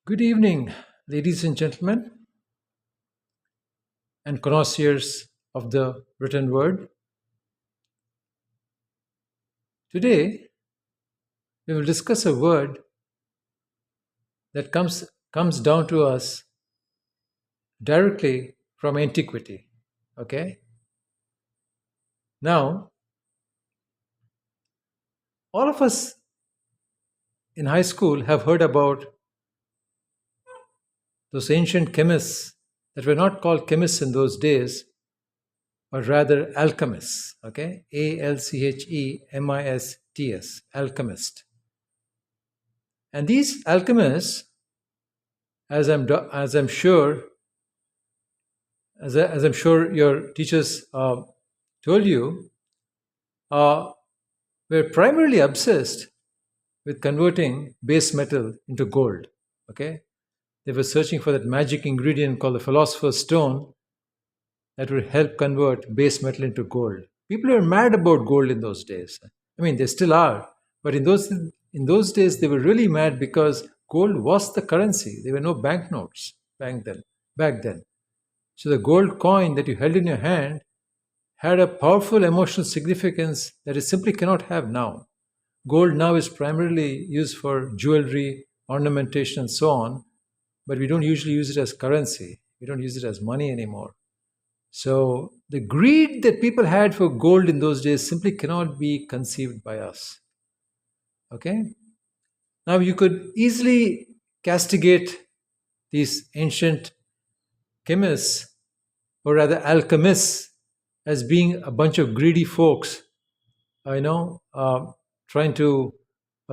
Good evening, ladies and gentlemen, and connoisseurs of the written word. Today, we will discuss a word that comes down to us directly from antiquity. Okay? Now, all of us in high school have heard about those ancient chemists that were not called chemists in those days, but rather alchemists. Okay? Alchemists, alchemist. And these alchemists, as I'm sure as I'm sure your teachers told you, uh, were primarily obsessed with converting base metal into gold. Okay, they were searching for that magic ingredient called the philosopher's stone that would help convert base metal into gold. People were mad about gold in those days. I mean, they still are, but in those days they were really mad because gold was the currency. There were no banknotes back then. Back then, so the gold coin that you held in your hand had a powerful emotional significance that it simply cannot have now. Gold now is primarily used for jewelry, ornamentation, and so on, but we don't usually use it as currency. We don't use it as money anymore. So the greed that people had for gold in those days simply cannot be conceived by us. Okay? Now you could easily castigate these ancient chemists, or rather alchemists, as being a bunch of greedy folks, I know, trying to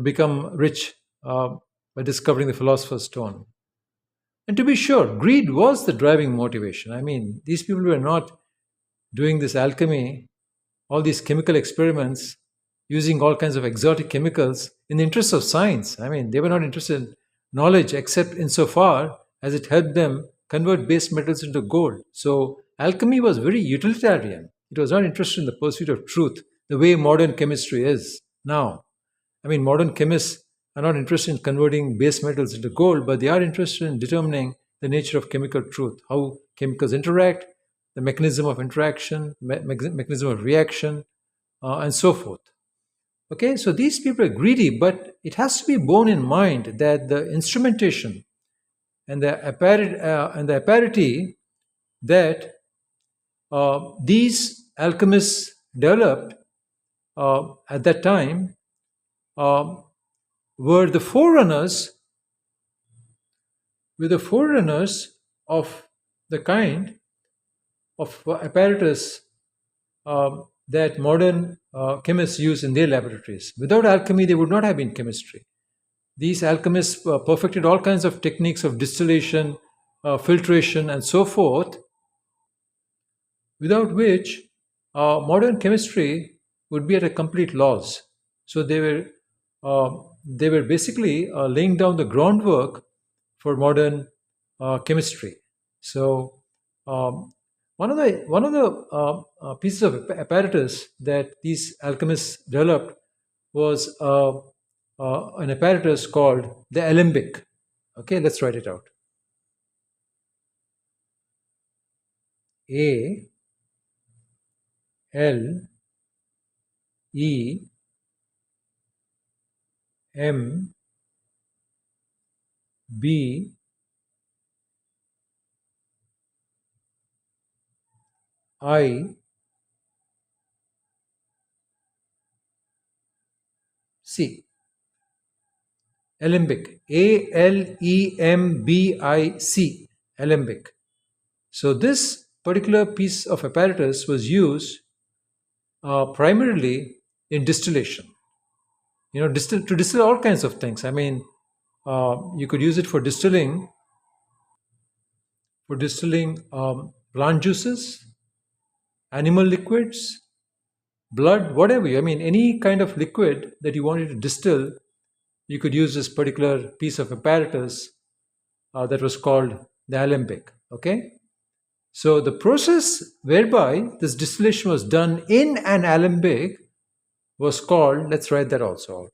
become rich by discovering the philosopher's stone. And to be sure, greed was the driving motivation. I mean, these people were not doing this alchemy, all these chemical experiments, using all kinds of exotic chemicals in the interest of science. I mean, they were not interested in knowledge except insofar as it helped them convert base metals into gold. So, alchemy was very utilitarian. It was not interested in the pursuit of truth the way modern chemistry is now. I mean, modern chemists are not interested in converting base metals into gold, but they are interested in determining the nature of chemical truth, how chemicals interact, the mechanism of interaction, mechanism of reaction, and so forth. Okay, so these people are greedy, but it has to be borne in mind that the instrumentation and the apparity that these alchemists developed at that time uh, were the forerunners of the kind of apparatus that modern chemists use in their laboratories. Without alchemy, there would not have been chemistry. These alchemists perfected all kinds of techniques of distillation, filtration, and so forth, without which modern chemistry would be at a complete loss. So uh, they were basically laying down the groundwork for modern chemistry. So um, one of the pieces of apparatus that these alchemists developed was an apparatus called the alembic. Okay, let's write it out. A L E M B I C. Alembic. Alembic. Alembic. So this particular piece of apparatus was used primarily in distillation. To distill all kinds of things. I mean, you could use it for distilling plant juices, animal liquids, blood, whatever. I mean, any kind of liquid that you wanted to distill, you could use this particular piece of apparatus that was called the alembic. Okay, so the process whereby this distillation was done in an alembic was called. Let's write that also out.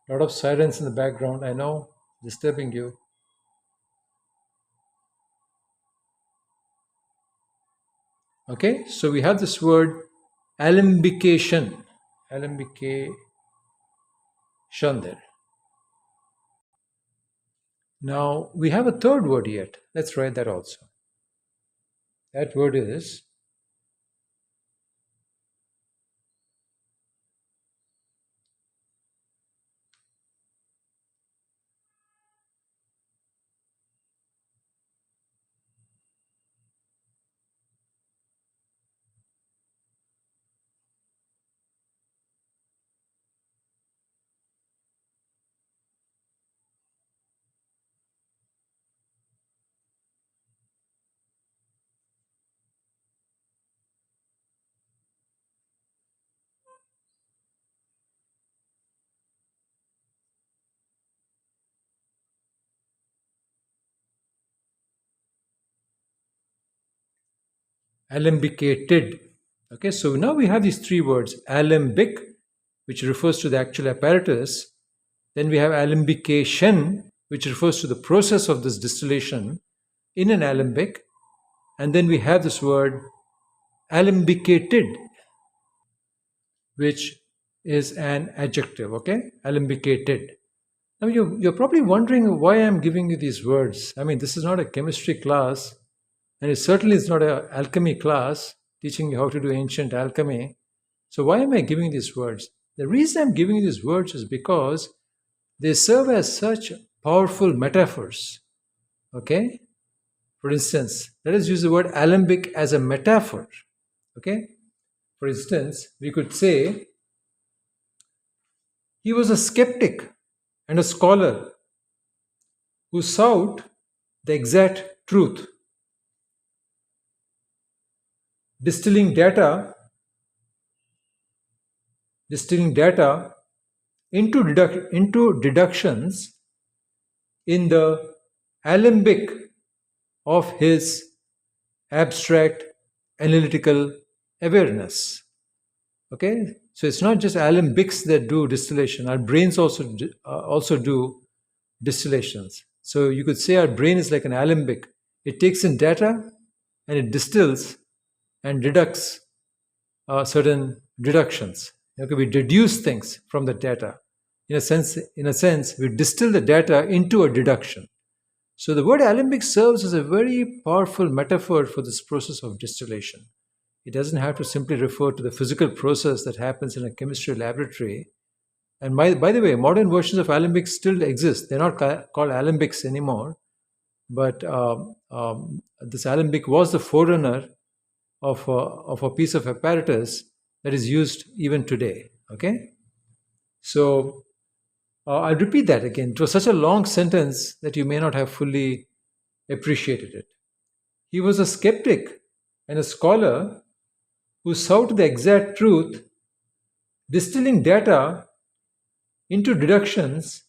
A lot of silence in the background. I know, disturbing you. Okay, so we have this word alembication. Alembication there. Now we have a third word yet. Let's write that also. That word is alembicated. Okay, so now we have these three words: alembic, which refers to the actual apparatus. Then we have alembication, which refers to the process of this distillation in an alembic. And then we have this word alembicated, which is an adjective. Okay, alembicated. Now you're probably wondering why I'm giving you these words. I mean, this is not a chemistry class, and it certainly is not an alchemy class teaching you how to do ancient alchemy. So why am I giving these words? The reason I'm giving you these words is because they serve as such powerful metaphors. Okay? For instance, let us use the word alembic as a metaphor. Okay? For instance, we could say he was a skeptic and a scholar who sought the exact truth, distilling data, into deductions in the alembic of his abstract analytical awareness. Okay, so it's not just alembics that do distillation. Our brains also do distillations. So you could say our brain is like an alembic. It takes in data and it distills and deducts certain deductions. Okay, we deduce things from the data. In a sense, we distill the data into a deduction. So the word alembic serves as a very powerful metaphor for this process of distillation. It doesn't have to simply refer to the physical process that happens in a chemistry laboratory. And by the way, modern versions of alembics still exist. They're not called alembics anymore, but this alembic was the forerunner of a piece of apparatus that is used even today. Okay, so I'll repeat that again. It was such a long sentence that you may not have fully appreciated it. He was a skeptic and a scholar who sought the exact truth, distilling data into deductions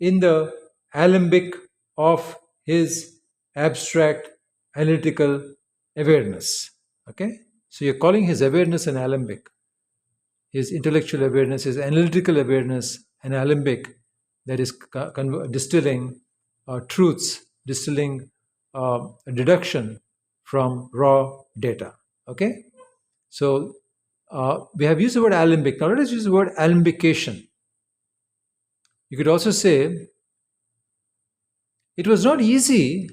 in the alembic of his abstract analytical awareness. Okay, so you're calling his awareness an alembic, his intellectual awareness, his analytical awareness, an alembic that is distilling truths, distilling a deduction from raw data. Okay, so we have used the word alembic. Now let us use the word alembication. You could also say it was not easy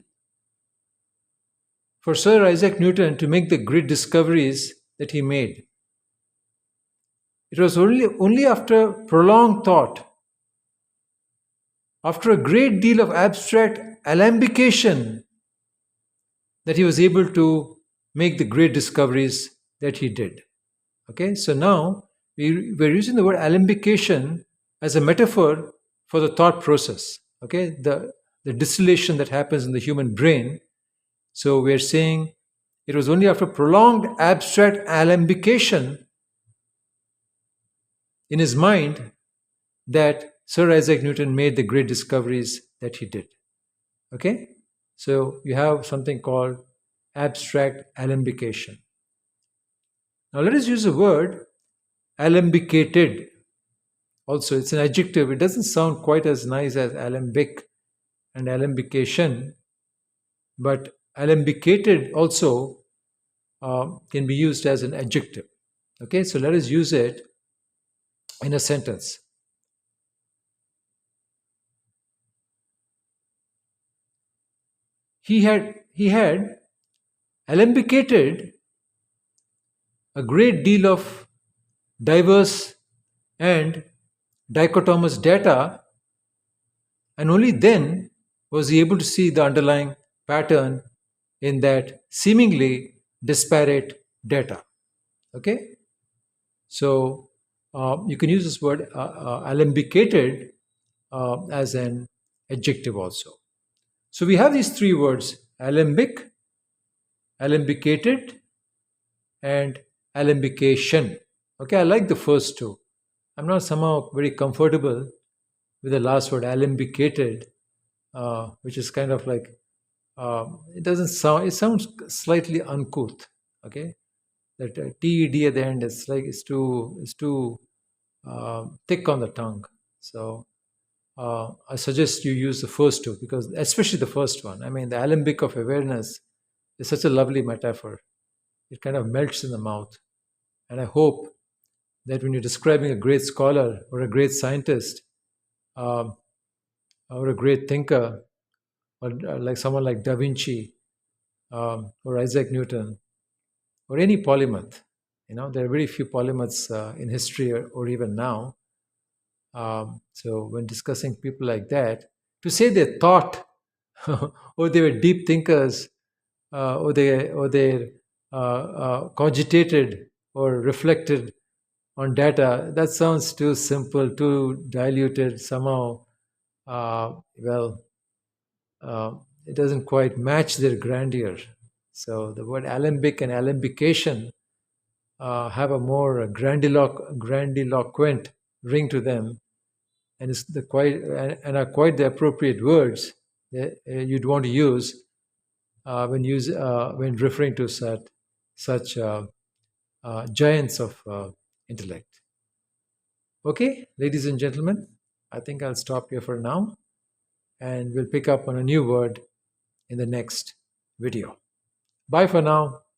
for Sir Isaac Newton to make the great discoveries that he made. It was only after prolonged thought, after a great deal of abstract alembication, that he was able to make the great discoveries that he did. Okay, so now we're using the word alembication as a metaphor for the thought process. Okay, the distillation that happens in the human brain. So we're saying it was only after prolonged abstract alembication in his mind that Sir Isaac Newton made the great discoveries that he did. Okay, so you have something called abstract alembication. Now let us use the word alembicated also. It's an adjective. It doesn't sound quite as nice as alembic and alembication, but alembicated also can be used as an adjective. Okay, so let us use it in a sentence. He had alembicated a great deal of diverse and dichotomous data, and only then was he able to see the underlying pattern in that seemingly disparate data. Okay, so you can use this word alembicated as an adjective also. So we have these three words: alembic, alembicated, and alembication. Okay, I like the first two. I'm not somehow very comfortable with the last word, alembicated, which is kind of like, it doesn't sound, it sounds slightly uncouth. Okay, that TED at the end is like, it's too thick on the tongue. So I suggest you use the first two, because especially the first one. I mean, the alembic of awareness is such a lovely metaphor. It kind of melts in the mouth. And I hope that when you're describing a great scholar or a great scientist, um, or a great thinker, or like someone like Da Vinci, or Isaac Newton, or any polymath, there are very few polymaths in history, or even now. So when discussing people like that, to say they thought or they were deep thinkers, or they cogitated or reflected on data, that sounds too simple, too diluted. Somehow, well, uh, it doesn't quite match their grandeur. So the word alembic and alembication have a more grandiloquent ring to them, and it's the quite and are quite the appropriate words that you'd want to use when referring to such giants of intellect. Okay, ladies and gentlemen, I think I'll stop here for now, and we'll pick up on a new word in the next video. Bye for now.